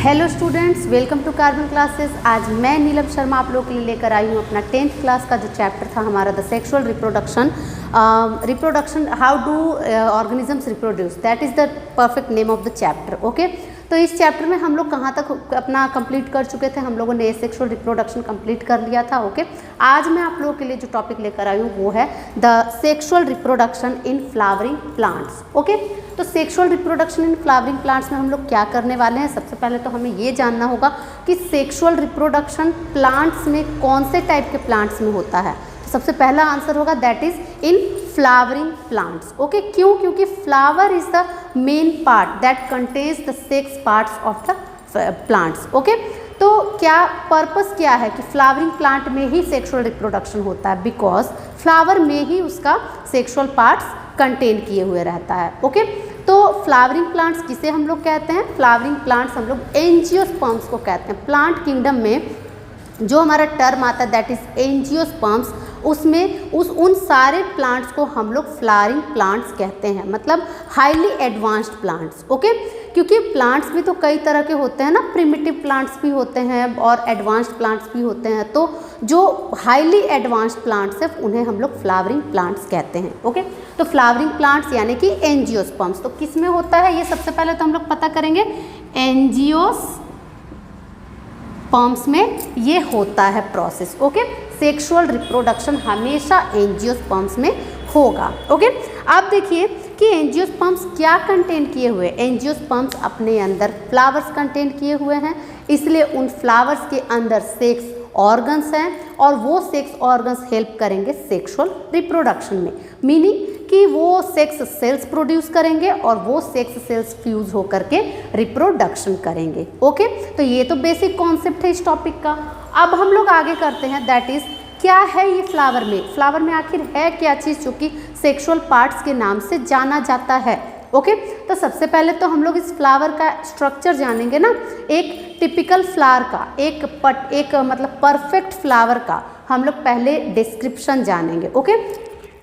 Hello students, welcome to carbon classes. आज मैं नीलम शर्मा आप लोगों के लिए लेकर आई हूँ अपना 10th क्लास का जो चैप्टर था हमारा the sexual reproduction how do organisms reproduce, that is the perfect name of the chapter. Okay, तो इस चैप्टर में हम लोग कहाँ तक अपना कंप्लीट कर चुके थे? हम लोगों ने सेक्सुअल रिप्रोडक्शन कंप्लीट कर लिया था। ओके, आज मैं आप लोगों के लिए जो टॉपिक लेकर आई हूँ वो है the sexual reproduction in flowering plants. Okay, तो sexual reproduction in flowering plants में हम लोग क्या करने वाले हैं? सबसे पहले तो हमें ये जानना होगा कि सेक्सुअल रिप्रोडक्शन प्लांट्स में कौन से टाइप के प्लांट्स में होता है। तो सबसे पहला आंसर होगा that is in flowering plants. Okay, क्यों? क्योंकि flower is the main part that contains the sex parts of the plants. Okay, तो क्या पर्पस क्या है कि फ्लावरिंग प्लांट में ही सेक्सुअल रिप्रोडक्शन होता है? बिकॉज फ्लावर में ही उसका सेक्सुअल पार्ट्स कंटेन किए हुए रहता है। ओके, तो फ्लावरिंग प्लांट्स किसे हम लोग कहते हैं? फ्लावरिंग प्लांट्स हम लोग एंजियोस्पर्म्स को कहते हैं। प्लांट किंगडम में जो हमारा टर्म आता है दैट इज एंजियोस्पर्म्स, उसमें उन सारे प्लांट्स को हम लोग फ्लावरिंग प्लांट्स कहते हैं, मतलब हाईली एडवांस्ड प्लांट्स। ओके, क्योंकि प्लांट्स भी तो कई तरह के होते हैं ना, प्रिमिटिव प्लांट्स भी होते हैं और एडवांस्ड प्लांट्स भी होते हैं। तो जो हाईली एडवांस्ड प्लांट्स है उन्हें हम लोग फ्लावरिंग प्लांट्स कहते हैं। ओके, तो फ्लावरिंग प्लांट्स यानी कि एंजियोस्पर्म्स तो किस में होता है? ये सबसे पहले तो हम लोग पता करेंगे। एंजियोस्पर्म्स में ये होता है प्रोसेस। ओके, सेक्सुअल रिप्रोडक्शन हमेशा एंजियोस्पर्म्स में होगा। ओके, अब देखिए कि एंजियोस्पर्म्स क्या कंटेन किए हुए? एंजियोस्पर्म्स अपने अंदर फ्लावर्स कंटेन किए हुए हैं, इसलिए उन फ्लावर्स के अंदर सेक्स ऑर्गन्स हैं और वो सेक्स ऑर्गन्स हेल्प करेंगे सेक्सुअल रिप्रोडक्शन में। मीनिंग कि वो सेक्स सेल्स प्रोड्यूस करेंगे और वो सेक्स सेल्स फ्यूज होकर के रिप्रोडक्शन करेंगे। ओके, तो ये तो बेसिक कॉन्सेप्ट है इस टॉपिक का। अब हम लोग आगे करते हैं, दैट इज क्या है ये फ्लावर में? फ्लावर में आखिर है क्या चीज़ जो कि सेक्सुअल पार्ट्स के नाम से जाना जाता है? ओके, तो सबसे पहले तो हम लोग इस फ्लावर का स्ट्रक्चर जानेंगे ना। एक टिपिकल फ्लावर का एक मतलब परफेक्ट फ्लावर का हम लोग पहले डिस्क्रिप्शन जानेंगे। ओके,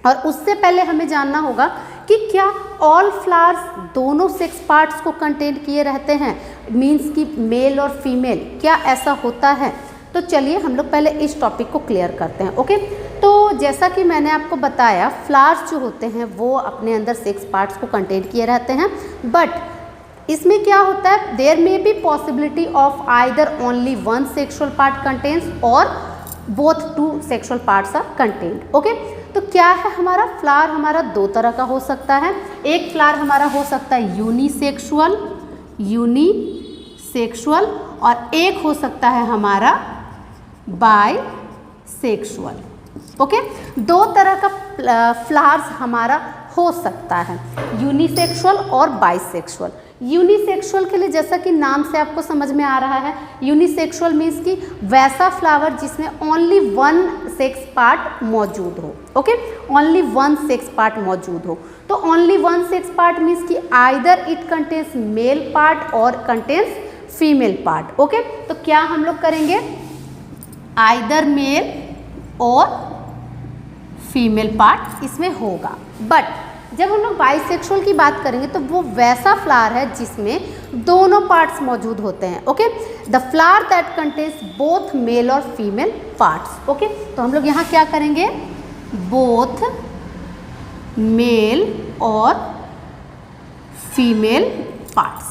और उससे पहले हमें जानना होगा कि क्या ऑल फ्लावर्स दोनों सेक्स पार्ट्स को कंटेन किए रहते हैं, मीन्स कि मेल और फीमेल, क्या ऐसा होता है? तो चलिए हम लोग पहले इस टॉपिक को क्लियर करते हैं। ओके, तो जैसा कि मैंने आपको बताया फ्लावर्स जो होते हैं वो अपने अंदर सेक्स पार्ट्स को कंटेन किए रहते हैं, बट इसमें क्या होता है? There may be possibility of either only one sexual part contains और both two sexual parts are contained. Okay, तो क्या है हमारा फ्लावर? हमारा दो तरह का हो सकता है। एक फ्लावर हमारा हो सकता है यूनिसेक्सुअल और एक हो सकता है हमारा बाइसेक्सुअल। ओके, दो तरह का फ्लावर्स हमारा हो सकता है, यूनिसेक्सुअल और बाइसेक्सुअल। यूनिसेक्सुअल के लिए जैसा कि नाम से आपको समझ में आ रहा है, यूनिसेक्सुअल मीन्स कि वैसा फ्लावर जिसमें ओनली वन सेक्स पार्ट मौजूद हो। Okay, only one sex part मौजूद हो। तो only one sex part means कि either it contains male part और कंटेन्स फीमेल पार्ट। ओके, तो क्या हम लोग करेंगे? आइदर मेल और फीमेल पार्ट इसमें होगा। बट जब हम लोग बाइसेक्सुअल की बात करेंगे तो वो वैसा फ्लावर है जिसमें दोनों पार्ट्स मौजूद होते हैं। Okay, the flower that contains both male और फीमेल पार्ट्स। ओके, तो हम लोग यहाँ क्या करेंगे? बोथ मेल और फीमेल पार्ट्स।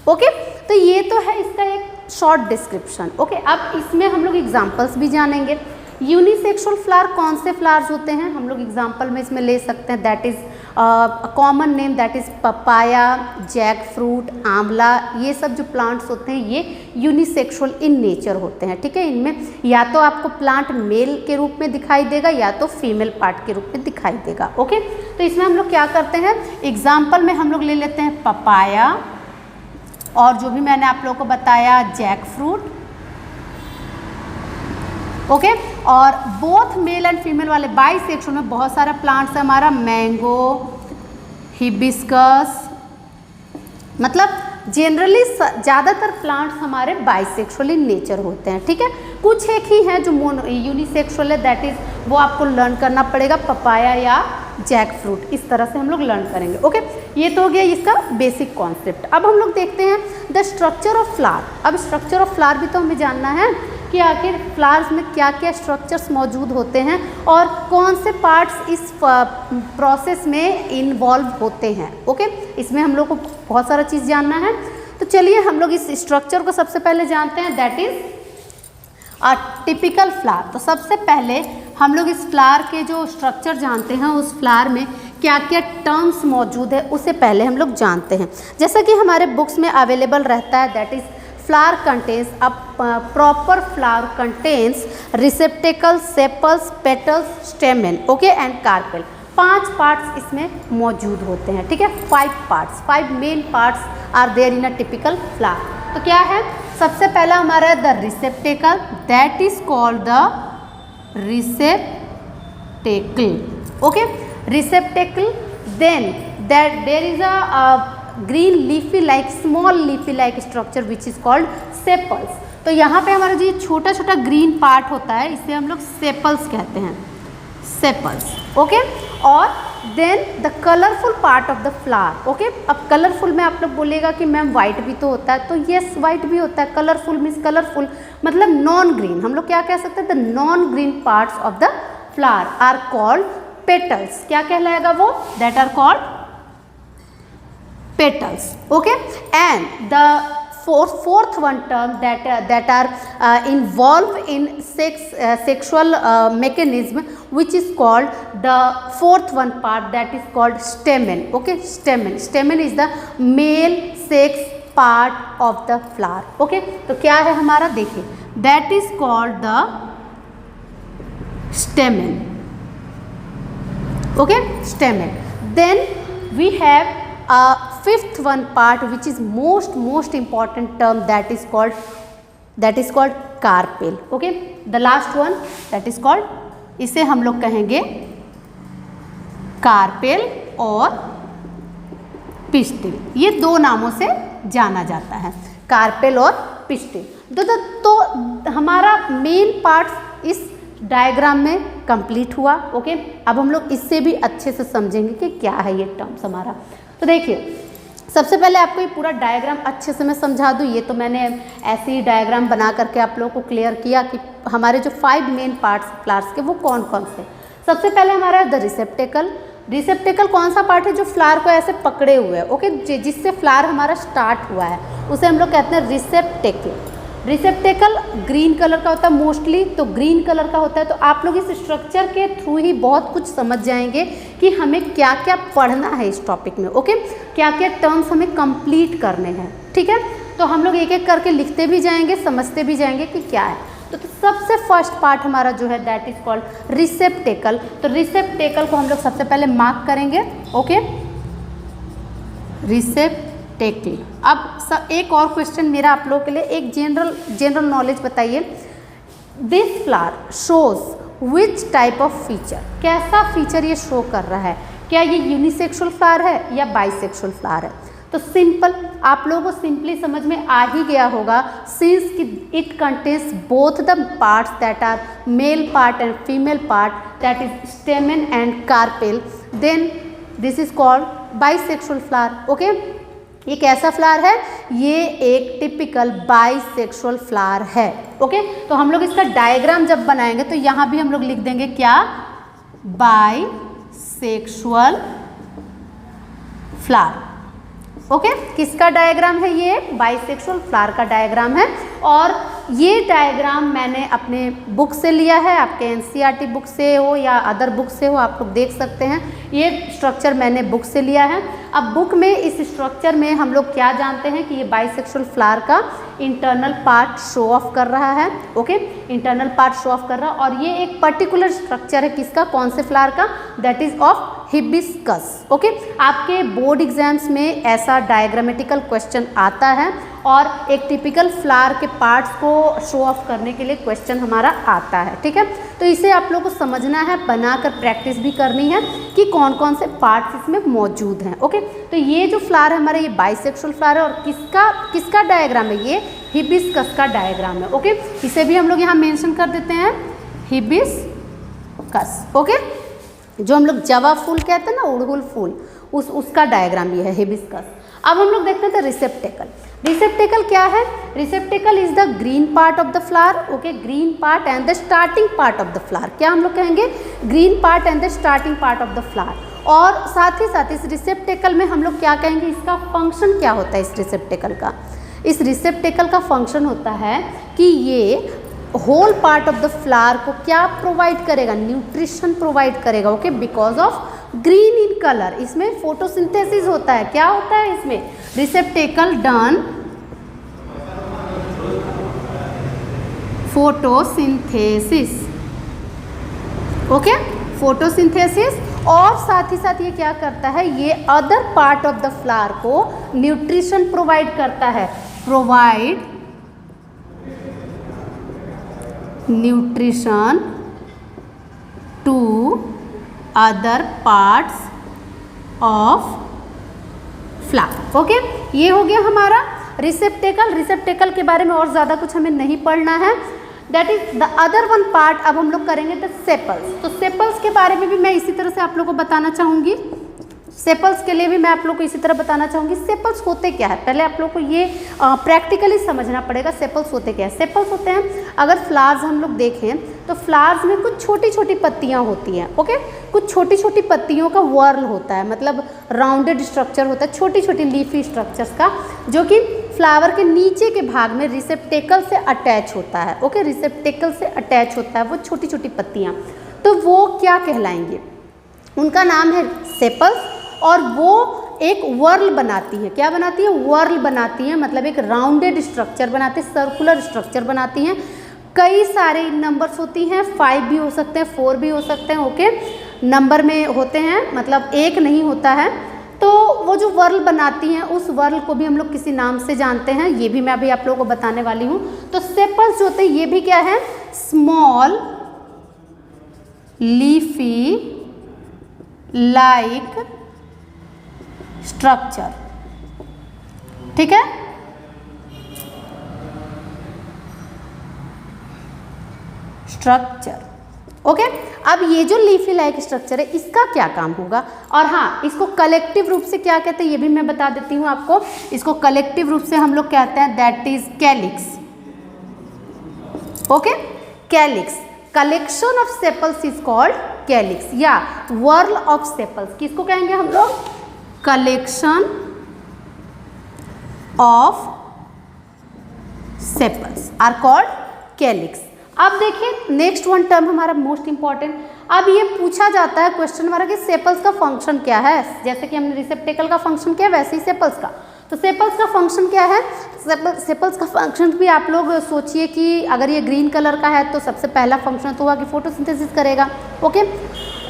ओके, तो ये तो है इसका एक शॉर्ट डिस्क्रिप्शन। ओके, अब इसमें हम लोग एग्जाम्पल्स भी जानेंगे। यूनिसेक्सुअल फ्लावर कौन से फ्लावर्स होते हैं हम लोग एग्जाम्पल में इसमें ले सकते हैं? That is common name that is papaya, jackfruit, amla. ये सब जो प्लांट्स होते हैं ये यूनिसेक्सुअल इन नेचर होते हैं। ठीक है, इनमें या तो आपको प्लांट मेल के रूप में दिखाई देगा या तो फीमेल पार्ट के रूप में दिखाई देगा। ओके, तो इसमें हम लोग क्या करते हैं? एग्जाम्पल में हम लोग ले लेते हैं पपाया और जो भी मैंने आप लोगों को बताया जैक फ्रूट। ओके, और बोथ मेल एंड फीमेल वाले बाइसेक्सुअल में बहुत सारा प्लांट्स है हमारा, मैंगो, हिबिस्कस, मतलब जनरली ज़्यादातर प्लांट्स हमारे बाइसेक्सुअल इन नेचर होते हैं। ठीक है, कुछ एक ही हैं जो यूनिसेक्सुअल है, दैट इज वो आपको लर्न करना पड़ेगा, पपाया या जैक फ्रूट, इस तरह से हम लोग लर्न करेंगे। ओके, ये तो हो गया इसका बेसिक कॉन्सेप्ट। अब हम लोग देखते हैं द स्ट्रक्चर ऑफ फ्लावर। अब स्ट्रक्चर ऑफ फ्लावर भी तो हमें जानना है कि आखिर फ्लावर्स में क्या क्या स्ट्रक्चर्स मौजूद होते हैं और कौन से पार्ट्स इस प्रोसेस में इन्वॉल्व होते हैं। ओके, इसमें हम लोग को बहुत सारा चीज़ जानना है। तो चलिए हम लोग इस स्ट्रक्चर को सबसे पहले जानते हैं, that is a typical flower. तो सबसे पहले हम लोग इस फ्लावर के जो स्ट्रक्चर जानते हैं, उस फ्लावर में क्या क्या टर्म्स मौजूद है उसे पहले हम लोग जानते हैं। जैसा कि हमारे बुक्स में अवेलेबल रहता है, that is flower contains a proper flower contains receptacle, sepals, petals, stamen, okay and carpel. 5 parts इसमें मौजूद होते हैं, ठीक है। 5 main parts are there in a typical flower. तो क्या है, सबसे पहला हमारा the receptacle, that is called the receptacle, okay, receptacle. Then that there is a green leafy like, small leafy like structure which is called sepals. तो यहाँ पे हमारा जो छोटा छोटा ग्रीन पार्ट होता है इसे हम लोग सेपल्स कहते हैं, सेपल्स, ओके। और then the colourful part of the flower, okay. अब कलरफुल में आप लोग बोलेगा कि मैम वाइट भी तो होता है, तो यस वाइट भी होता है। कलरफुल मीन्स कलरफुल मतलब नॉन ग्रीन, हम लोग क्या कह सकते हैं, the non green parts of the flower are called petals. क्या कहलाएगा वो, that are called petals, okay, and the fourth one term that are involved in sexual mechanism, which is called the fourth one part, that is called stamen, okay, stamen is the male sex part of the flower, okay। तो क्या है हमारा, देखिए, that is called the stamen, okay, stamen। Then we have a fifth one part which is most important term, that is called carpel, okay। the last one that is called, इसे हम लोग कहेंगे carpel और pistil. ये 2 नामों से जाना जाता है, कार्पेल और पिस्टिल। तो हमारा मेन पार्ट इस डायग्राम में कंप्लीट हुआ, ओके। अब हम लोग इससे भी अच्छे से समझेंगे कि क्या है ये टर्म्स हमारा। तो देखिए, सबसे पहले आपको ये पूरा डायग्राम अच्छे से मैं समझा दूँ। ये तो मैंने ऐसे ही डायग्राम बना करके आप लोगों को क्लियर किया कि हमारे जो 5 मेन पार्ट्स फ्लावर्स के वो कौन कौन से। सबसे पहले हमारा द रिसेप्टेकल। रिसेप्टेकल कौन सा पार्ट है, जो फ्लावर को ऐसे पकड़े हुए है, ओके, जिससे फ्लावर हमारा स्टार्ट हुआ है, उसे हम लोग कहते हैं रिसेप्टेकल। रिसेप्टेकल ग्रीन कलर का होता है मोस्टली, तो ग्रीन कलर का होता है। तो आप लोग इस स्ट्रक्चर के थ्रू ही बहुत कुछ समझ जाएंगे कि हमें क्या क्या पढ़ना है इस टॉपिक में, ओके, क्या क्या टर्म्स हमें कंप्लीट करने हैं, ठीक है। तो हम लोग एक एक करके लिखते भी जाएंगे, समझते भी जाएंगे कि क्या है। तो सबसे फर्स्ट पार्ट हमारा जो है दैट इज कॉल्ड रिसेप्टेकल। तो रिसेप्टेकल को हम लोग सबसे पहले मार्क करेंगे, ओके, रिसेप्टेकल। अब एक और क्वेश्चन मेरा आप लोगों के लिए, एक जनरल नॉलेज बताइए, this flower shows which type of feature, कैसा फीचर ये शो कर रहा है, क्या ये यूनिसेक्सुअल फ्लावर है या बाइसेक्सुअल फ्लावर है। तो सिंपल, आप लोगों को सिंपली समझ में आ ही गया होगा, since it contains both the parts that are male part and female part, that is stamen and carpel, then this is called bisexual flower, okay. ये कैसा फ्लावर है, ये एक टिपिकल बाइसेक्सुअल फ्लावर है, ओके। तो हम लोग इसका डायग्राम जब बनाएंगे तो यहाँ भी हम लोग लिख देंगे क्या, बाइसेक्सुअल फ्लावर, ओके। किसका डायग्राम है, ये बाइसेक्सुअल फ्लावर का डायग्राम है। और ये डायग्राम मैंने अपने बुक से लिया है, आपके एनसीईआरटी बुक से हो या अदर बुक से हो, आप लोग देख सकते हैं। ये स्ट्रक्चर मैंने बुक से लिया है। अब बुक में इस स्ट्रक्चर में हम लोग क्या जानते हैं कि ये बाइसेक्सुअल फ्लावर का इंटरनल पार्ट शो ऑफ कर रहा है, okay, internal part show off कर रहा है। और ये एक पर्टिकुलर स्ट्रक्चर है, किसका, कौन से फ्लावर का, that is of hibiscus, okay. आपके बोर्ड एग्जाम्स में ऐसा डायग्रामेटिकल क्वेश्चन आता है और एक टिपिकल फ्लावर के पार्ट्स को शो ऑफ करने के लिए क्वेश्चन हमारा आता है, ठीक है। तो इसे आप लोगों को समझना है, बनाकर प्रैक्टिस भी करनी है कि कौन कौन से पार्ट्स इसमें मौजूद हैं, ओके। तो ये जो फ्लावर है हमारा, ये बाइसेक्सुअल फ्लावर है और किसका डायग्राम है, ये हिबिस्कस का डायग्राम है, ओके। इसे भी हम लोग यहाँ मेंशन कर देते हैं, हिबिस्कस, ओके। जो हम लोग जवा फूल कहते हैं ना, उड़हुल फूल, उसका डायग्राम ये है हिबिस्कस। अब हम लोग देखते हैं रिसेप्टेकल। रिसेप्टेकल क्या है? Receptacle is the green part of the flower, okay, green part and the starting part of the flower. क्या हम लोग कहेंगे? Green part and the starting part of the flower. और साथ ही साथ इस रिसेप्टेकल में हम लोग क्या कहेंगे, इसका फंक्शन क्या होता है इस रिसेप्टेकल का? इस रिसेप्टेकल का फंक्शन होता है कि ये whole part of the flower को क्या प्रोवाइड करेगा? न्यूट्रिशन प्रोवाइड करेगा, okay, because of green in colour. इसमें फोटोसिंथेसिस होता है। क्या होता है इसमें? Receptacle done photosynthesis, okay, photosynthesis. और साथ ही साथ ये क्या करता है? ये other part of the flower को न्यूट्रिशन प्रोवाइड करता है, provide nutrition to other parts of flower, okay. ये हो गया हमारा रिसेप्टेकल। रिसेप्टेकल के बारे में और ज़्यादा कुछ हमें नहीं पढ़ना है। That is the other one part. अब हम लोग करेंगे द सेपल्स। तो सेपल्स के बारे में भी मैं इसी तरह से आप लोगों को बताना चाहूँगी। सेपल्स के लिए भी मैं आप लोग को इसी तरह बताना चाहूँगी। सेपल्स होते क्या है, पहले आप लोग को ये प्रैक्टिकली समझना पड़ेगा। सेपल्स होते क्या है? सेपल्स होते हैं, अगर फ्लावर्स हम लोग देखें तो फ्लावर्स में कुछ छोटी छोटी पत्तियाँ होती हैं, ओके, कुछ छोटी छोटी पत्तियों का वर्ल होता है, मतलब राउंडेड स्ट्रक्चर होता है, छोटी छोटी लीफी स्ट्रक्चर्स का, जो कि फ्लावर के नीचे के भाग में रिसेप्टेकल से अटैच होता है, ओके, रिसेप्टेकल से अटैच होता है वो छोटी छोटी पत्तियाँ। तो वो क्या कहलाएंगे? उनका नाम है सेपल्स। और वो एक वर्ल बनाती है। क्या बनाती है? वर्ल बनाती है, मतलब एक राउंडेड स्ट्रक्चर बनाती है, सर्कुलर स्ट्रक्चर बनाती हैं। कई सारे नंबर्स होती हैं, 5 भी हो सकते हैं, 4 भी हो सकते हैं, ओके, नंबर में होते हैं, मतलब एक नहीं होता है। तो वो जो वर्ल बनाती हैं उस वर्ल को भी हम लोग किसी नाम से जानते हैं, ये भी मैं अभी आप लोगों को बताने वाली हूँ। तो सेपल्स जो होते हैं ये भी क्या है? स्मॉल लीफी लाइक स्ट्रक्चर, ठीक है। Structure, okay. अब ये जो लीफी लाइक स्ट्रक्चर है इसका क्या काम होगा? और हाँ, इसको कलेक्टिव रूप से क्या कहते हैं ये भी मैं बता देती हूँ आपको। इसको कलेक्टिव रूप से हम लोग कहते हैं that is calyx, okay, calyx. Collection of sepals is called calyx या वर्ल ऑफ सेपल्स। किसको कहेंगे हम लोग? Collection of sepals are called calyx. अब देखिए नेक्स्ट वन टर्म हमारा मोस्ट इंपॉर्टेंट। अब ये पूछा जाता है क्वेश्चन हमारा कि सेपल्स का फंक्शन क्या है। जैसे कि हमने रिसेप्टेकल का फंक्शन किया वैसे ही सेपल्स का। तो सेपल्स का फंक्शन क्या है? सेपल्स का फंक्शन भी आप लोग सोचिए कि अगर ये ग्रीन कलर का है तो सबसे पहला फंक्शन तो हुआ कि फोटोसिंथेसिस करेगा, ओके।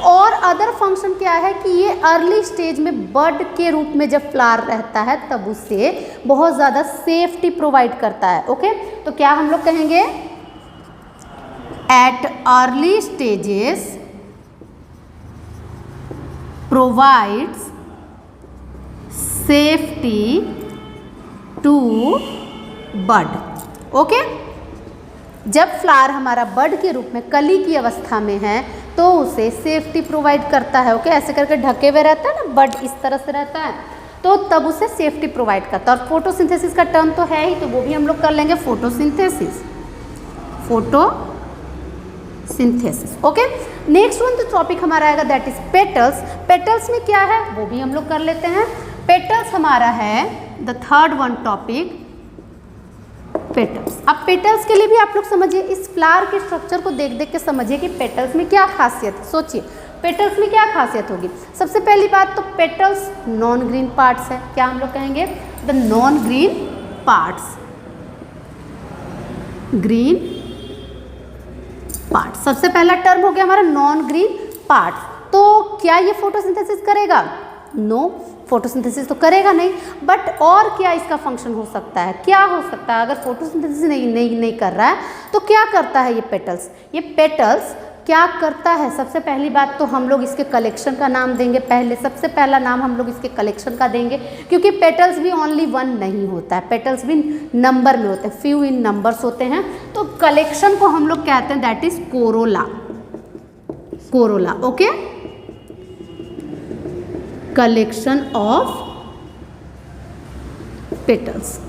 और अदर फंक्शन क्या है कि ये अर्ली स्टेज में बड के रूप में जब फ्लावर रहता है तब उससे बहुत ज़्यादा सेफ्टी प्रोवाइड करता है, ओके। तो क्या हम लोग कहेंगे? At early stages provides safety to bud, okay. जब फ्लावर हमारा बड के रूप में कली की अवस्था में है तो उसे सेफ्टी प्रोवाइड करता है, ओके। ऐसे करके ढके हुए रहता है ना, बड इस तरह से रहता है, तो तब उसे सेफ्टी प्रोवाइड करता है। और फोटोसिंथेसिस का टर्म तो है ही, तो वो भी हम लोग कर लेंगे photosynthesis, photosynthesis, okay. Next one तो टॉपिक हमारा आएगा दैट इज पेटल्स। पेटल्स में क्या है वो भी हम लोग कर लेते हैं। पेटल्स हमारा है the third one topic, petals. अब पेटल्स के लिए भी आप लोग समझिए, इस फ्लावर के स्ट्रक्चर को देख देख के समझिए कि पेटल्स में क्या खासियत है। सोचिए पेटल्स में क्या खासियत होगी। सबसे पहली बात तो पेटल्स नॉन ग्रीन पार्ट्स है। क्या हम लोग कहेंगे? The non green parts, green part. सबसे पहला टर्म हो गया हमारा नॉन ग्रीन पार्ट्स। तो क्या ये फोटोसिंथेसिस करेगा? नो, फोटोसिंथेसिस तो करेगा नहीं। बट और क्या इसका फंक्शन हो सकता है? क्या हो सकता है? अगर फोटोसिंथेसिस नहीं कर रहा है तो क्या करता है ये पेटल्स? ये पेटल्स क्या करता है? सबसे पहली बात तो हम लोग इसके कलेक्शन का नाम देंगे। पहले सबसे पहला नाम हम लोग इसके कलेक्शन का देंगे, क्योंकि पेटल्स भी ओनली वन नहीं होता है, पेटल्स भी नंबर में होते हैं, फ्यू इन नंबर्स होते हैं। तो कलेक्शन को हम लोग कहते हैं that is corolla, corolla, okay. Collection of petals.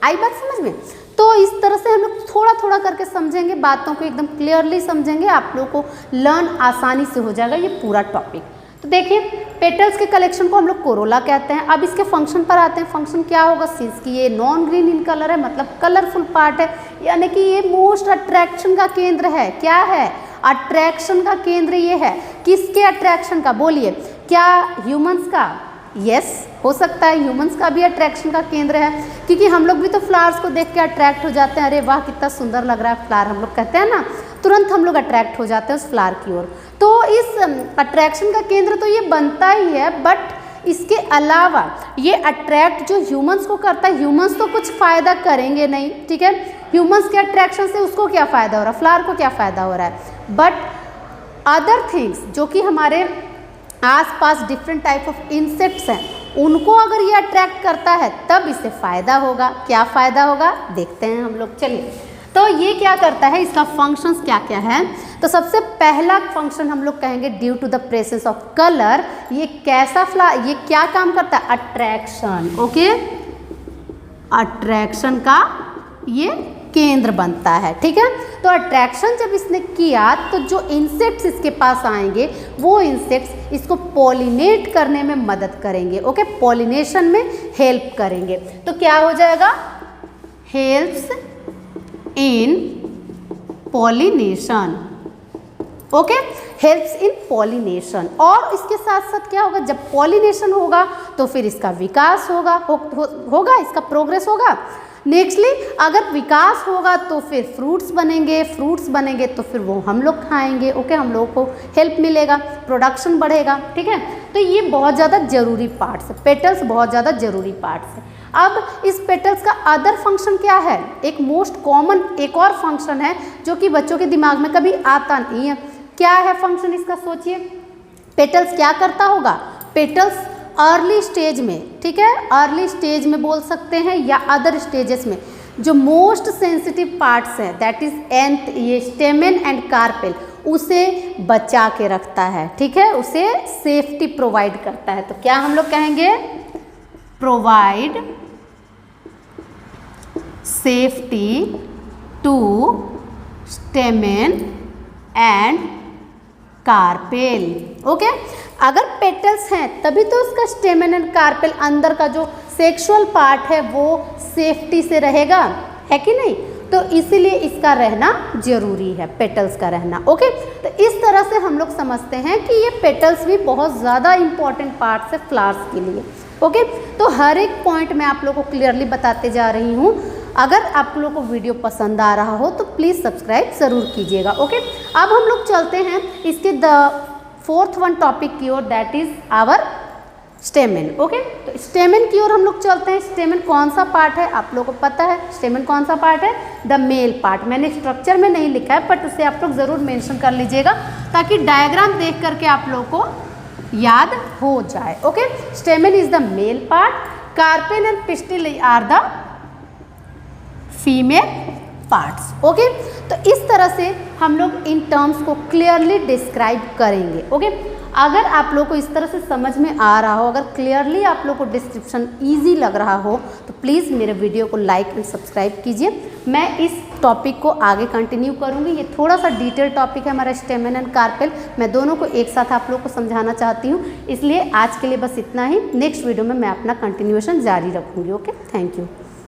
आई बात समझ में? तो इस तरह से हम लोग थोड़ा थोड़ा करके समझेंगे, बातों को एकदम क्लियरली समझेंगे, आप लोगों को लर्न आसानी से हो जाएगा ये पूरा टॉपिक। तो देखिए पेटल्स के कलेक्शन को हम लोग कोरोला कहते हैं। अब इसके फंक्शन पर आते हैं। फंक्शन क्या होगा? सिंस कि ये नॉन ग्रीन इन कलर है, मतलब कलरफुल पार्ट है, यानी कि ये मोस्ट अट्रैक्शन का केंद्र है। क्या है? अट्रैक्शन का केंद्र ये है। किसके अट्रैक्शन का? बोलिए, क्या ह्यूमंस का? यस, हो सकता है ह्यूमंस का भी अट्रैक्शन का केंद्र है, क्योंकि हम लोग भी तो फ्लावर्स को देख के अट्रैक्ट हो जाते हैं। अरे वाह कितना सुंदर लग रहा है फ्लावर, हम लोग कहते हैं ना, तुरंत हम लोग अट्रैक्ट हो जाते हैं उस फ्लावर की ओर। तो इस अट्रैक्शन का केंद्र तो ये बनता ही है, बट इसके अलावा ये अट्रैक्ट जो ह्यूमंस को करता है, ह्यूमंस तो कुछ फ़ायदा करेंगे नहीं, ठीक है। ह्यूमंस के अट्रैक्शन से उसको क्या फ़ायदा हो रहा है? फ्लावर को क्या फ़ायदा हो रहा है? बट अदर थिंग्स जो कि हमारे आसपास डिफरेंट टाइप ऑफ इंसेक्ट्स हैं, उनको अगर ये अट्रैक्ट करता है तब इसे फ़ायदा होगा। क्या फ़ायदा होगा देखते हैं हम लोग। चलिए, तो ये क्या करता है, इसका फंक्शंस क्या क्या है? तो सबसे पहला फंक्शन हम लोग कहेंगे due to the presence of colour. ये कैसा ये क्या काम करता है? अट्रैक्शन। ओके, अट्रैक्शन का ये केंद्र बनता है, ठीक है। तो अट्रैक्शन जब इसने किया तो जो इंसेक्ट्स इसके पास आएंगे वो इंसेक्ट्स इसको पॉलिनेट करने में मदद करेंगे। ओके, पॉलिनेशन में हेल्प करेंगे। तो क्या हो जाएगा? Helps in pollination. Okay, helps in pollination. और इसके साथ साथ क्या होगा? जब पॉलिनेशन होगा तो फिर इसका विकास होगा, होगा इसका प्रोग्रेस होगा। नेक्स्टली अगर विकास होगा तो फिर फ्रूट्स बनेंगे, फ्रूट्स बनेंगे तो फिर वो हम लोग खाएंगे। ओके, हम लोगों को हेल्प मिलेगा, प्रोडक्शन बढ़ेगा, ठीक है। तो ये बहुत ज़्यादा ज़रूरी पार्ट्स है, पेटल्स बहुत ज़्यादा ज़रूरी पार्ट्स है। अब इस पेटल्स का अदर फंक्शन क्या है? एक मोस्ट कॉमन एक और फंक्शन है जो कि बच्चों के दिमाग में कभी आता नहीं है। क्या है फंक्शन इसका? सोचिए, पेटल्स क्या करता होगा? पेटल्स अर्ली स्टेज में, ठीक है, अर्ली स्टेज में बोल सकते हैं या अदर स्टेजेस में, जो मोस्ट सेंसिटिव पार्ट्स हैं, दैट इज एंथ, ये स्टेमेन एंड कार्पेल, उसे बचा के रखता है, ठीक है, उसे सेफ्टी प्रोवाइड करता है। तो क्या हम लोग कहेंगे? Provide safety to stamen and carpel. Okay, अगर पेटल्स हैं तभी तो उसका स्टेमेन एंड कार्पेल अंदर का जो सेक्सुअल पार्ट है वो सेफ्टी से रहेगा, है कि नहीं? तो इसीलिए इसका रहना जरूरी है, पेटल्स का रहना। ओके, तो इस तरह से हम लोग समझते हैं कि ये पेटल्स भी बहुत ज़्यादा इंपॉर्टेंट पार्ट्स है फ्लावर्स के लिए। ओके, तो हर एक पॉइंट मैं आप लोगों को क्लियरली बताते जा रही हूँ। अगर आप लोगों को वीडियो पसंद आ रहा हो तो प्लीज़ सब्सक्राइब ज़रूर कीजिएगा। ओके, अब हम लोग चलते हैं इसके द फोर्थ वन टॉपिक की ओर, that is our stamen. Okay, तो स्टेमेन की ओर हम लोग चलते हैं। स्टेमेन कौन सा पार्ट है? आप लोगों को पता है स्टेमेन कौन सा पार्ट है? The male part. मैंने स्ट्रक्चर में नहीं लिखा है, बट उसे आप लोग ज़रूर मेंशन कर लीजिएगा ताकि डायग्राम देख करके आप लोगों को याद हो जाए। Okay, stamen is the male part, carpel and pistil are the female parts. Okay, तो इस तरह से हम लोग इन टर्म्स को क्लियरली डिस्क्राइब करेंगे। ओके, अगर आप लोग को इस तरह से समझ में आ रहा हो, अगर क्लियरली आप लोग को डिस्क्रिप्शन इजी लग रहा हो तो प्लीज़ मेरे वीडियो को लाइक एंड सब्सक्राइब कीजिए। मैं इस टॉपिक को आगे कंटिन्यू करूँगी। ये थोड़ा सा डिटेल टॉपिक है हमारा स्टेमेन एंड कार्पेल, मैं दोनों को एक साथ आप लोग को समझाना चाहती हूँ, इसलिए आज के लिए बस इतना ही। नेक्स्ट वीडियो में मैं अपना कंटिन्यूएशन जारी रखूँगी। Okay, thank you.